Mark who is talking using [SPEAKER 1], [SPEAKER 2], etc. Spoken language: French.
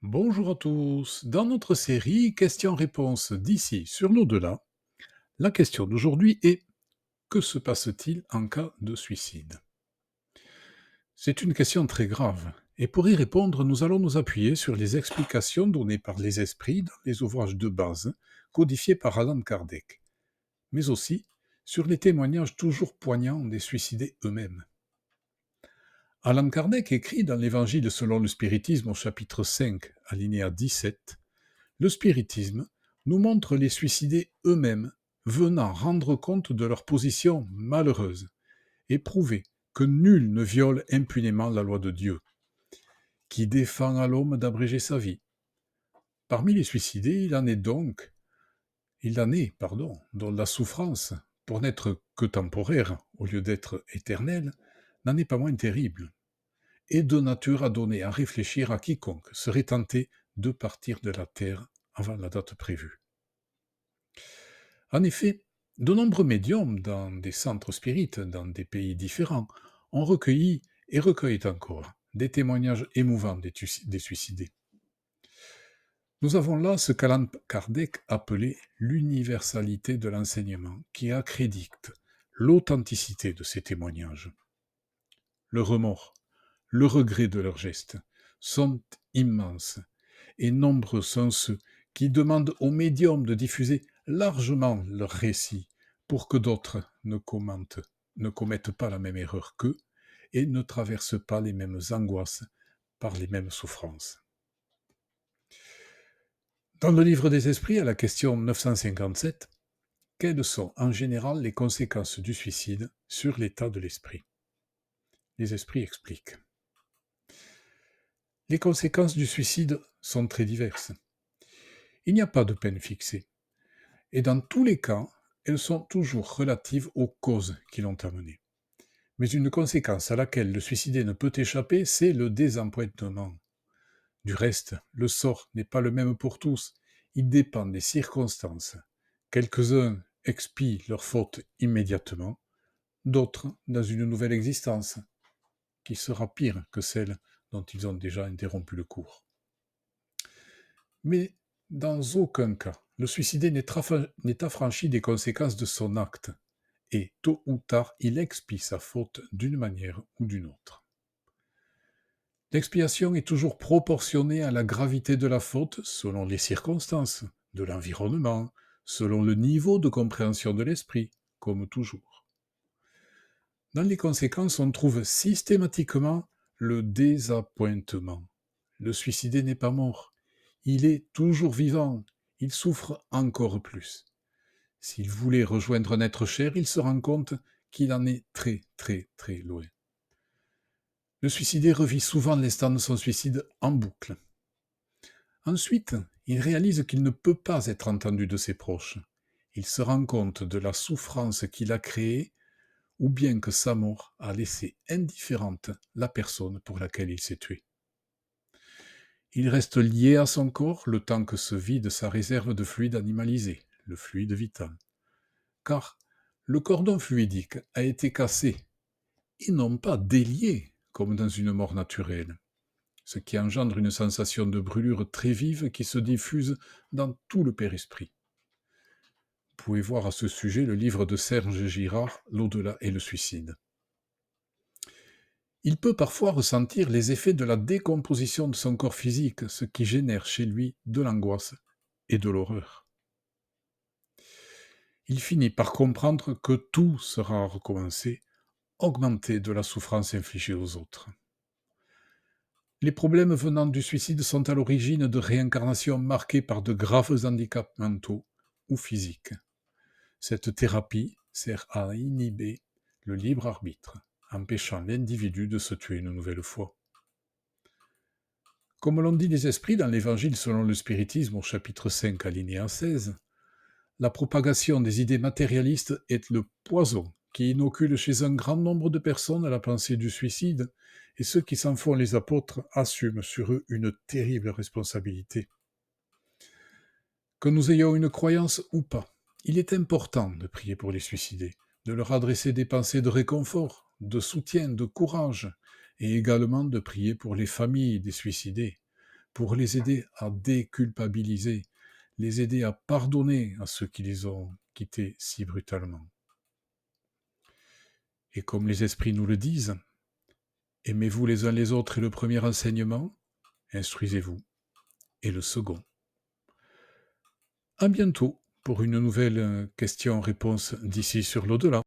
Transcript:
[SPEAKER 1] Bonjour à tous. Dans notre série questions-réponses d'ici sur l'au-delà, la question d'aujourd'hui est: que se passe-t-il en cas de suicide? C'est une question très grave, et pour y répondre, nous allons nous appuyer sur les explications données par les esprits dans les ouvrages de base codifiés par Alan Kardec, mais aussi sur les témoignages toujours poignants des suicidés eux-mêmes. Alan Kardec écrit dans l'Évangile selon le spiritisme au chapitre 5, alinéa 17: le spiritisme nous montre les suicidés eux-mêmes venant rendre compte de leur position malheureuse et prouver que nul ne viole impunément la loi de Dieu, qui défend à l'homme d'abréger sa vie. Parmi les suicidés, dont la souffrance, pour n'être que temporaire au lieu d'être éternelle, n'en est pas moins terrible, et de nature à donner à réfléchir à quiconque serait tenté de partir de la terre avant la date prévue. En effet, de nombreux médiums dans des centres spirites dans des pays différents ont recueilli et recueillent encore des témoignages émouvants des suicidés. Nous avons là ce qu'Alan Kardec appelait l'universalité de l'enseignement, qui accrédite l'authenticité de ces témoignages. Le remords, le regret de leurs gestes sont immenses, et nombreux sont ceux qui demandent aux médiums de diffuser largement leurs récits pour que d'autres ne commettent pas la même erreur qu'eux et ne traversent pas les mêmes angoisses par les mêmes souffrances. Dans le livre des esprits, à la question 957, quelles sont en général les conséquences du suicide sur l'état de l'esprit? Les esprits expliquent. Les conséquences du suicide sont très diverses. Il n'y a pas de peine fixée. Et dans tous les cas, elles sont toujours relatives aux causes qui l'ont amené. Mais une conséquence à laquelle le suicidé ne peut échapper, c'est le désappointement. Du reste, le sort n'est pas le même pour tous, il dépend des circonstances. Quelques-uns expient leurs fautes immédiatement, d'autres dans une nouvelle existence, qui sera pire que celle dont ils ont déjà interrompu le cours. Mais dans aucun cas, le suicidé n'est affranchi des conséquences de son acte, et tôt ou tard, il expie sa faute d'une manière ou d'une autre. L'expiation est toujours proportionnée à la gravité de la faute selon les circonstances, de l'environnement, selon le niveau de compréhension de l'esprit, comme toujours. Dans les conséquences, on trouve systématiquement le désappointement. Le suicidé n'est pas mort, il est toujours vivant, il souffre encore plus. S'il voulait rejoindre un être cher, il se rend compte qu'il en est très très très loin. Le suicidé revit souvent l'instant de son suicide en boucle. Ensuite, il réalise qu'il ne peut pas être entendu de ses proches. Il se rend compte de la souffrance qu'il a créée ou bien que sa mort a laissé indifférente la personne pour laquelle il s'est tué. Il reste lié à son corps le temps que se vide sa réserve de fluide animalisé, le fluide vital. Car le cordon fluidique a été cassé et non pas délié comme dans une mort naturelle, ce qui engendre une sensation de brûlure très vive qui se diffuse dans tout le périsprit. Vous pouvez voir à ce sujet le livre de Serge Girard, L'au-delà et le suicide. Il peut parfois ressentir les effets de la décomposition de son corps physique, ce qui génère chez lui de l'angoisse et de l'horreur. Il finit par comprendre que tout sera à recommencer, augmenté de la souffrance infligée aux autres. Les problèmes venant du suicide sont à l'origine de réincarnations marquées par de graves handicaps mentaux ou physiques. Cette thérapie sert à inhiber le libre arbitre, empêchant l'individu de se tuer une nouvelle fois. Comme l'ont dit les esprits dans l'Évangile selon le spiritisme au chapitre 5 alinéa 16, la propagation des idées matérialistes est le poison qui inocule chez un grand nombre de personnes la pensée du suicide, et ceux qui s'en font les apôtres assument sur eux une terrible responsabilité. Que nous ayons une croyance ou pas, il est important de prier pour les suicidés, de leur adresser des pensées de réconfort, de soutien, de courage, et également de prier pour les familles des suicidés, pour les aider à déculpabiliser, les aider à pardonner à ceux qui les ont quittés si brutalement. Et comme les esprits nous le disent, aimez-vous les uns les autres est le premier enseignement, instruisez-vous est le second. À bientôt pour une nouvelle question-réponse d'ici sur l'au-delà.